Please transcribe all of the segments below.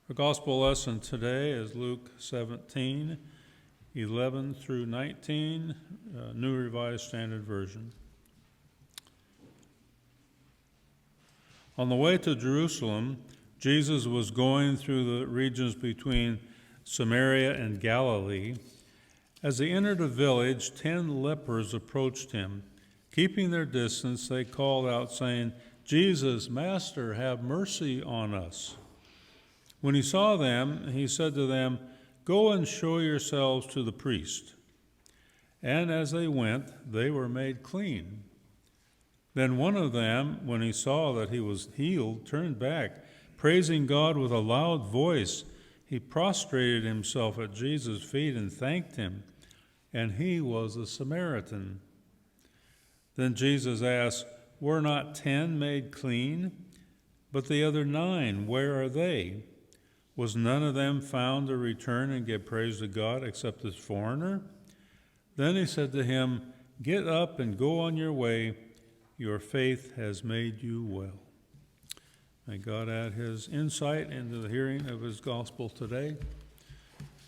Our gospel lesson today is Luke 17, 11 through 19, New Revised Standard Version. On the way to Jerusalem, Jesus was going through the regions between Samaria and Galilee. As he entered a village, 10 lepers approached him. Keeping their distance, they called out, saying, "Jesus, Master, have mercy on us." When he saw them, he said to them, "Go and show yourselves to the priest." And as they went, they were made clean. Then one of them, when he saw that he was healed, turned back, praising God with a loud voice. He prostrated himself at Jesus' feet and thanked him, and he was a Samaritan. Then Jesus asked, "Were not 10 made clean? But the other 9, where are they? Was none of them found to return and give praise to God except this foreigner?" Then he said to him, "Get up and go on your way. Your faith has made you well." May God add his insight into the hearing of his gospel today.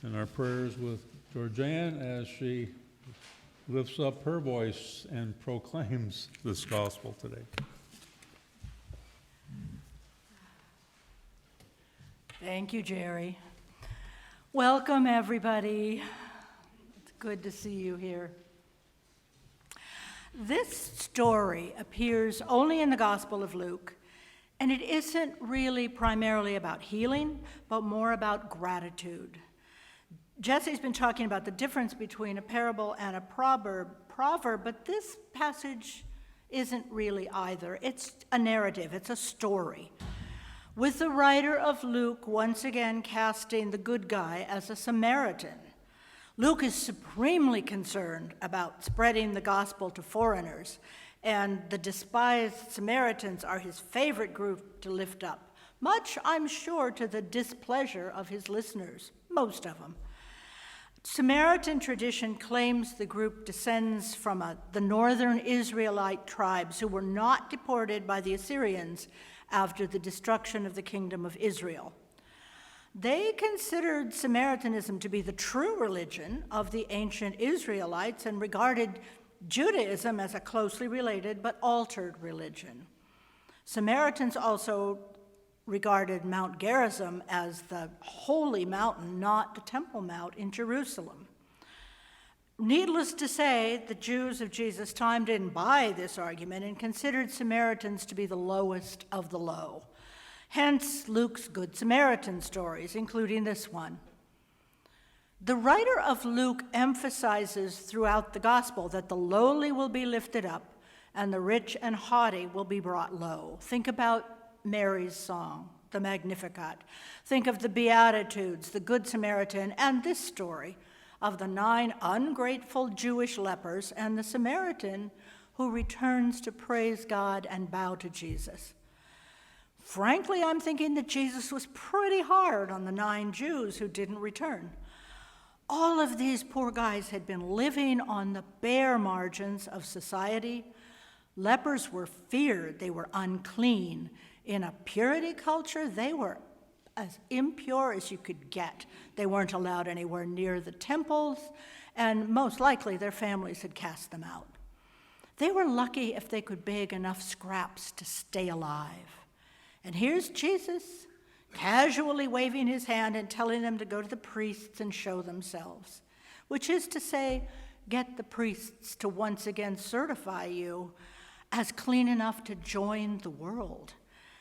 And our prayers with Georgianne as she lifts up her voice and proclaims this gospel today. Thank you, Jerry. Welcome, everybody. It's good to see you here. This story appears only in the Gospel of Luke, and it isn't really primarily about healing, but more about gratitude. Jesse's been talking about the difference between a parable and a proverb, but this passage isn't really either. It's a narrative, it's a story, with the writer of Luke once again casting the good guy as a Samaritan. Luke is supremely concerned about spreading the gospel to foreigners, and the despised Samaritans are his favorite group to lift up, much, I'm sure, to the displeasure of his listeners, most of them. Samaritan tradition claims the group descends from the northern Israelite tribes who were not deported by the Assyrians after the destruction of the kingdom of Israel. They considered Samaritanism to be the true religion of the ancient Israelites and regarded Judaism as a closely related but altered religion. Samaritans also regarded Mount Gerizim as the holy mountain, not the Temple Mount in Jerusalem. Needless to say, the Jews of Jesus' time didn't buy this argument and considered Samaritans to be the lowest of the low. Hence Luke's Good Samaritan stories, including this one. The writer of Luke emphasizes throughout the gospel that the lowly will be lifted up and the rich and haughty will be brought low. Think about Mary's song, the Magnificat. Think of the Beatitudes, the Good Samaritan, and this story of the 9 ungrateful Jewish lepers and the Samaritan who returns to praise God and bow to Jesus. Frankly, I'm thinking that Jesus was pretty hard on the 9 Jews who didn't return. All of these poor guys had been living on the bare margins of society. Lepers were feared, they were unclean. In a purity culture, they were as impure as you could get. They weren't allowed anywhere near the temples, and most likely their families had cast them out. They were lucky if they could beg enough scraps to stay alive. And here's Jesus, casually waving his hand and telling them to go to the priests and show themselves, which is to say, get the priests to once again certify you as clean enough to join the world.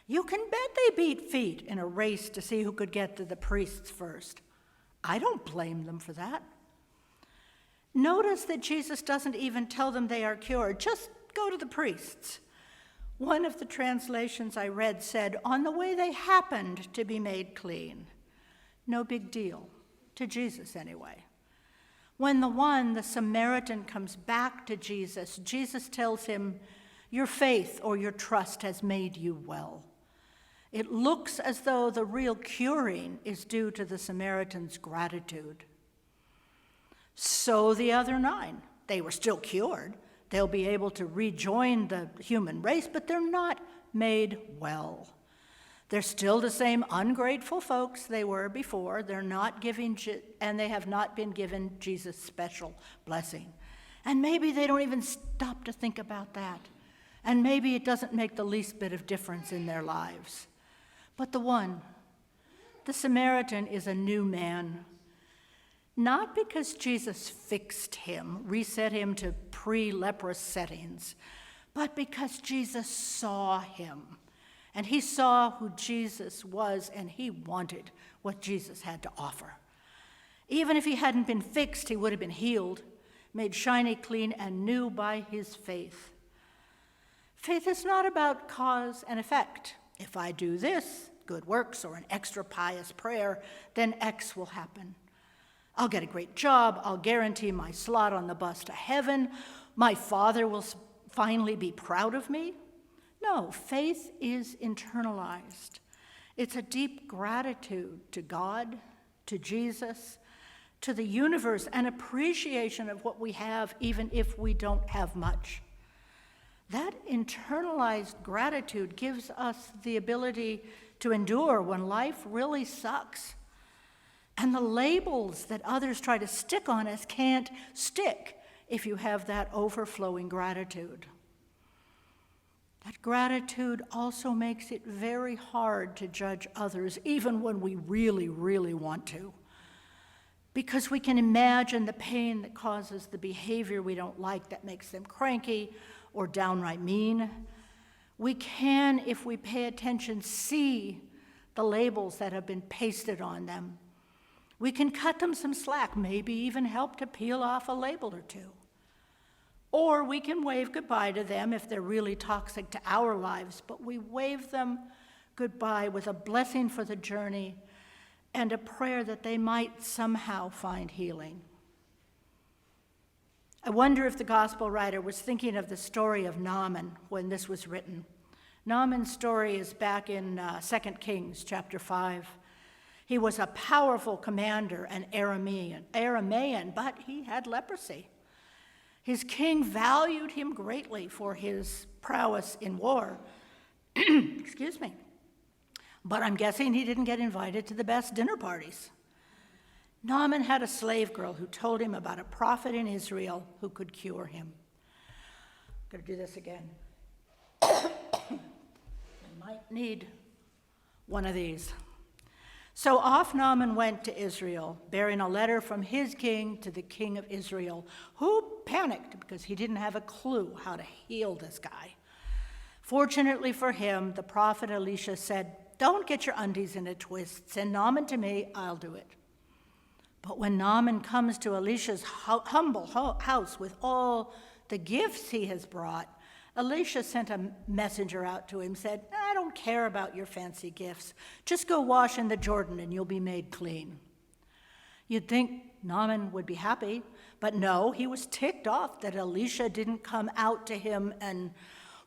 You can bet they beat feet in a race to see who could get to the priests first. I don't blame them for that. Notice that Jesus doesn't even tell them they are cured. Just go to the priests. One of the translations I read said, on the way they happened to be made clean. No big deal, to Jesus anyway. When the Samaritan comes back to Jesus, Jesus tells him, your faith or your trust has made you well. It looks as though the real curing is due to the Samaritan's gratitude. So the other 9, they were still cured. They'll be able to rejoin the human race, but they're not made well. They're still the same ungrateful folks they were before. They're not giving, and they have not been given Jesus' special blessing. And maybe they don't even stop to think about that. And maybe it doesn't make the least bit of difference in their lives. But the Samaritan, is a new man. Not because Jesus fixed him, reset him to pre-leprous settings, but because Jesus saw him. And he saw who Jesus was, and he wanted what Jesus had to offer. Even if he hadn't been fixed, he would have been healed, made shiny clean and new by his faith. Faith is not about cause and effect. If I do this, good works or an extra pious prayer, then X will happen. I'll get a great job. I'll guarantee my slot on the bus to heaven. My Father will finally be proud of me. No, faith is internalized. It's a deep gratitude to God, to Jesus, to the universe, an appreciation of what we have, even if we don't have much. That internalized gratitude gives us the ability to endure when life really sucks. And the labels that others try to stick on us can't stick if you have that overflowing gratitude. That gratitude also makes it very hard to judge others, even when we really, really want to. Because we can imagine the pain that causes the behavior we don't like that makes them cranky or downright mean. We can, if we pay attention, see the labels that have been pasted on them. We can cut them some slack, maybe even help to peel off a label or two. Or we can wave goodbye to them if they're really toxic to our lives, but we wave them goodbye with a blessing for the journey and a prayer that they might somehow find healing. I wonder if the gospel writer was thinking of the story of Naaman when this was written. Naaman's story is back in 2 Kings chapter 5. He was a powerful commander, an Aramaean, but he had leprosy. His king valued him greatly for his prowess in war. Excuse me. But I'm guessing he didn't get invited to the best dinner parties. Naaman had a slave girl who told him about a prophet in Israel who could cure him. I'm going to do this again. I might need one of these. So off Naaman went to Israel, bearing a letter from his king to the king of Israel, who panicked because he didn't have a clue how to heal this guy. Fortunately for him, the prophet Elisha said, "Don't get your undies in a twist. Send Naaman to me, I'll do it." But when Naaman comes to Elisha's humble house with all the gifts he has brought, Elisha sent a messenger out to him, said, "I don't care about your fancy gifts. Just go wash in the Jordan and you'll be made clean." You'd think Naaman would be happy, but no, he was ticked off that Elisha didn't come out to him and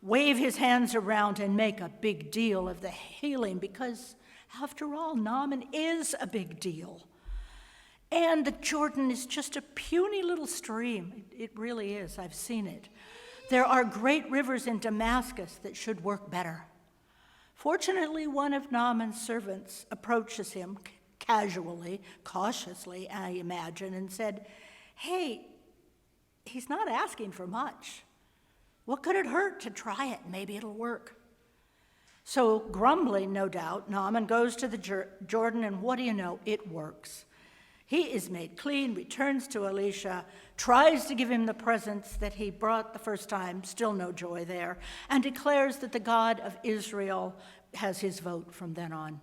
wave his hands around and make a big deal of the healing, because after all, Naaman is a big deal. And the Jordan is just a puny little stream. It really is. I've seen it. There are great rivers in Damascus that should work better. Fortunately, one of Naaman's servants approaches him casually, cautiously, I imagine, and said, "Hey, he's not asking for much. What could it hurt to try it? Maybe it'll work." So, grumbling, no doubt, Naaman goes to the Jordan, and what do you know? It works. He is made clean, returns to Elisha, tries to give him the presents that he brought the first time, still no joy there, and declares that the God of Israel has his vote from then on.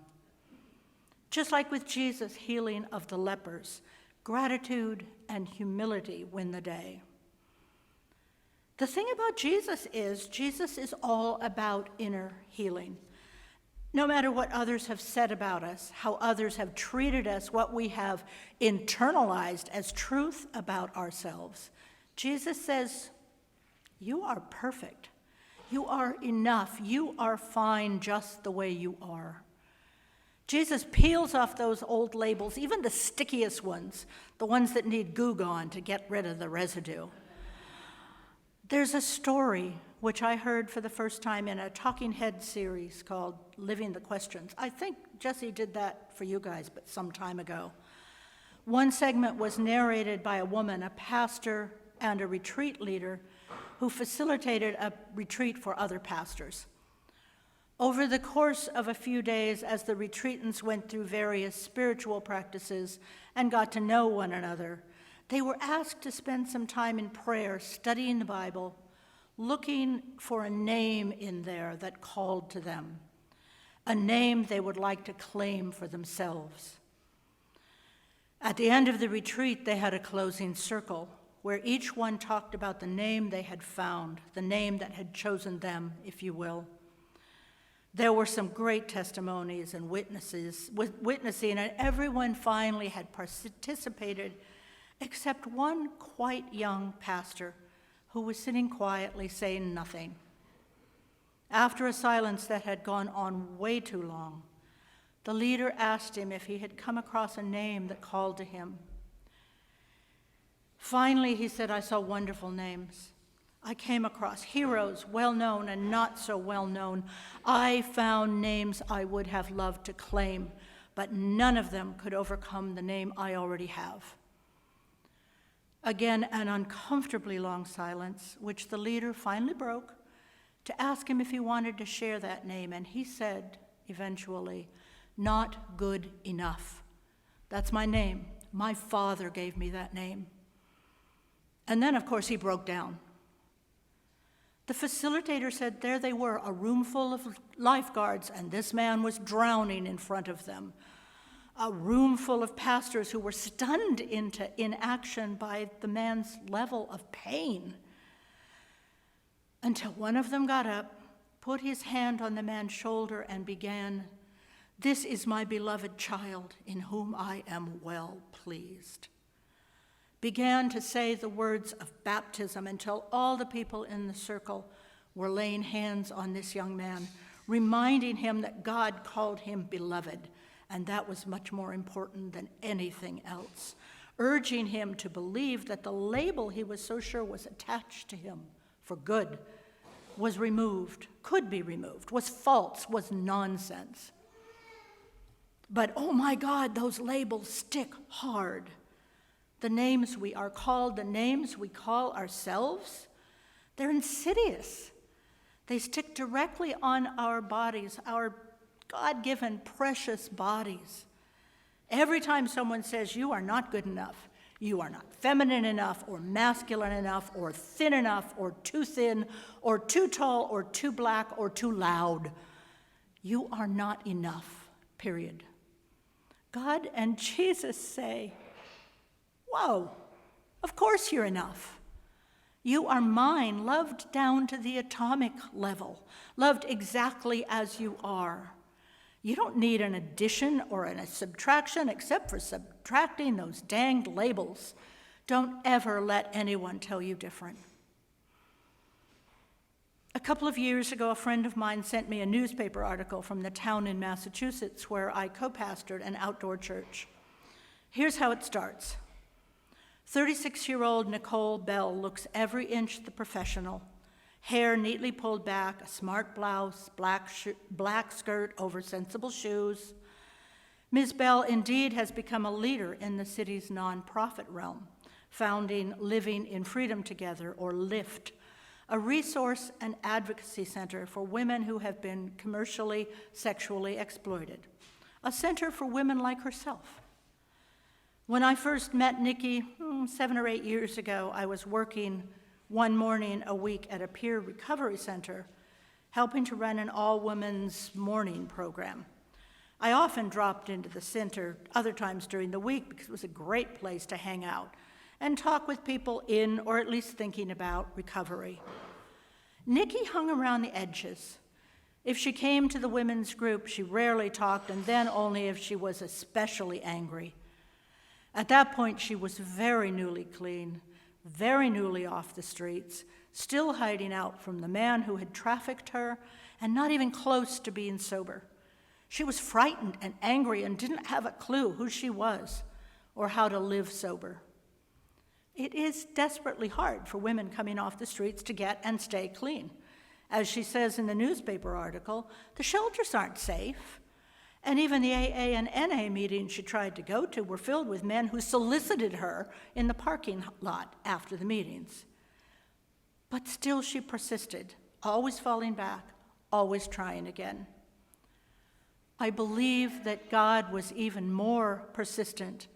Just like with Jesus' healing of the lepers, gratitude and humility win the day. The thing about Jesus is all about inner healing. No matter what others have said about us, how others have treated us, what we have internalized as truth about ourselves, Jesus says, "You are perfect. You are enough. You are fine just the way you are." Jesus peels off those old labels, even the stickiest ones, the ones that need Goo Gone to get rid of the residue. There's a story which I heard for the first time in a Talking Head series called Living the Questions. I think Jesse did that for you guys, but some time ago. One segment was narrated by a woman, a pastor and a retreat leader, who facilitated a retreat for other pastors. Over the course of a few days, as the retreatants went through various spiritual practices and got to know one another, they were asked to spend some time in prayer, studying the Bible, looking for a name in there that called to them, a name they would like to claim for themselves. At the end of the retreat, they had a closing circle where each one talked about the name they had found, the name that had chosen them, if you will. There were some great testimonies and witnessing, and everyone finally had participated except one quite young pastor who was sitting quietly saying nothing. After a silence that had gone on way too long, the leader asked him if he had come across a name that called to him. Finally, he said, "I saw wonderful names. I came across heroes, well-known and not so well-known. I found names I would have loved to claim, but none of them could overcome the name I already have." Again, an uncomfortably long silence, which the leader finally broke to ask him if he wanted to share that name, and he said, eventually, "Not good enough. That's my name. My father gave me that name." And then, of course, he broke down. The facilitator said there they were, a room full of lifeguards, and this man was drowning in front of them. A room full of pastors who were stunned into inaction by the man's level of pain. Until one of them got up, put his hand on the man's shoulder, and began, "This is my beloved child, in whom I am well pleased." Began to say the words of baptism until all the people in the circle were laying hands on this young man, reminding him that God called him beloved, and that was much more important than anything else, urging him to believe that the label he was so sure was attached to him for good was removed, could be removed, was false, was nonsense. But oh my God, those labels stick hard. The names we are called, the names we call ourselves, they're insidious. They stick directly on our bodies, our God-given precious bodies. Every time someone says, "You are not good enough, you are not feminine enough, or masculine enough, or thin enough, or too thin, or too tall, or too black, or too loud," you are not enough, period. God and Jesus say, "Whoa, of course you're enough. You are mine, loved down to the atomic level, loved exactly as you are. You don't need an addition or a subtraction except for subtracting those danged labels. Don't ever let anyone tell you different." A couple of years ago, a friend of mine sent me a newspaper article from the town in Massachusetts where I co-pastored an outdoor church. Here's how it starts. 36-year-old Nicole Bell looks every inch the professional. Hair neatly pulled back, a smart blouse, black skirt over sensible shoes. Ms. Bell indeed has become a leader in the city's nonprofit realm, founding Living in Freedom Together, or LIFT, a resource and advocacy center for women who have been commercially, sexually exploited, a center for women like herself. When I first met Nikki 7 or 8 years ago, I was working one morning a week at a peer recovery center, helping to run an all-women's morning program. I often dropped into the center other times during the week because it was a great place to hang out and talk with people in, or at least thinking about, recovery. Nikki hung around the edges. If she came to the women's group, she rarely talked, and then only if she was especially angry. At that point, she was very newly clean, very newly off the streets, still hiding out from the man who had trafficked her, and not even close to being sober. She was frightened and angry and didn't have a clue who she was or how to live sober. it is desperately hard for women coming off the streets to get and stay clean. As she says in the newspaper article, the shelters aren't safe. And even the AA and NA meetings she tried to go to were filled with men who solicited her in the parking lot after the meetings. But still she persisted, always falling back, always trying again. I believe that God was even more persistent,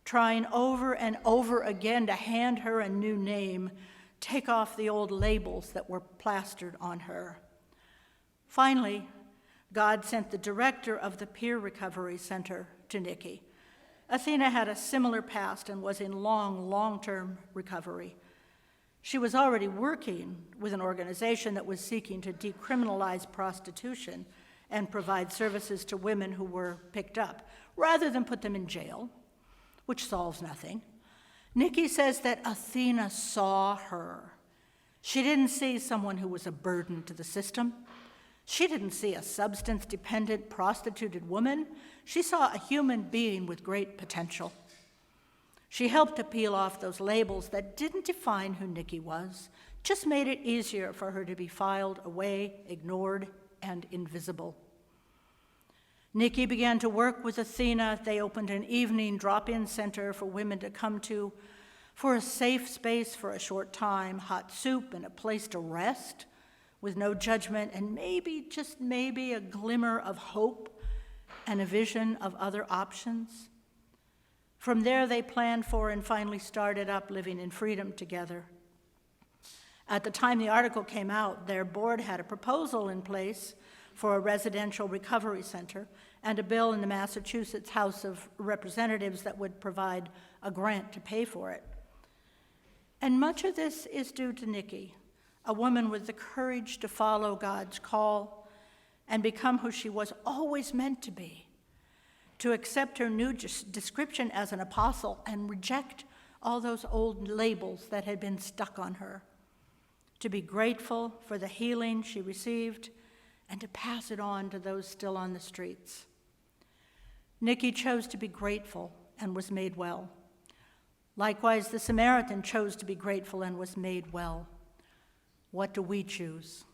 trying over and over again to hand her a new name, take off the old labels that were plastered on her. Finally, God sent the director of the Peer Recovery Center to Nikki. Athena had a similar past and was in long-term recovery. She was already working with an organization that was seeking to decriminalize prostitution and provide services to women who were picked up, rather than put them in jail, which solves nothing. Nikki says that Athena saw her. She didn't see someone who was a burden to the system. She didn't see a substance-dependent, prostituted woman. She saw a human being with great potential. She helped to peel off those labels that didn't define who Nikki was, just made it easier for her to be filed away, ignored, and invisible. Nikki began to work with Athena. They opened an evening drop-in center for women to come to for a safe space for a short time, hot soup and a place to rest with no judgment and maybe, just maybe, a glimmer of hope and a vision of other options. From there, they planned for and finally started up living in freedom together. At the time the article came out, their board had a proposal in place for a residential recovery center and a bill in the Massachusetts House of Representatives that would provide a grant to pay for it. And much of this is due to Nikki, a woman with the courage to follow God's call and become who she was always meant to be, to accept her new description as an apostle and reject all those old labels that had been stuck on her, to be grateful for the healing she received and to pass it on to those still on the streets. Nikki chose to be grateful and was made well. Likewise, the Samaritan chose to be grateful and was made well. What do we choose?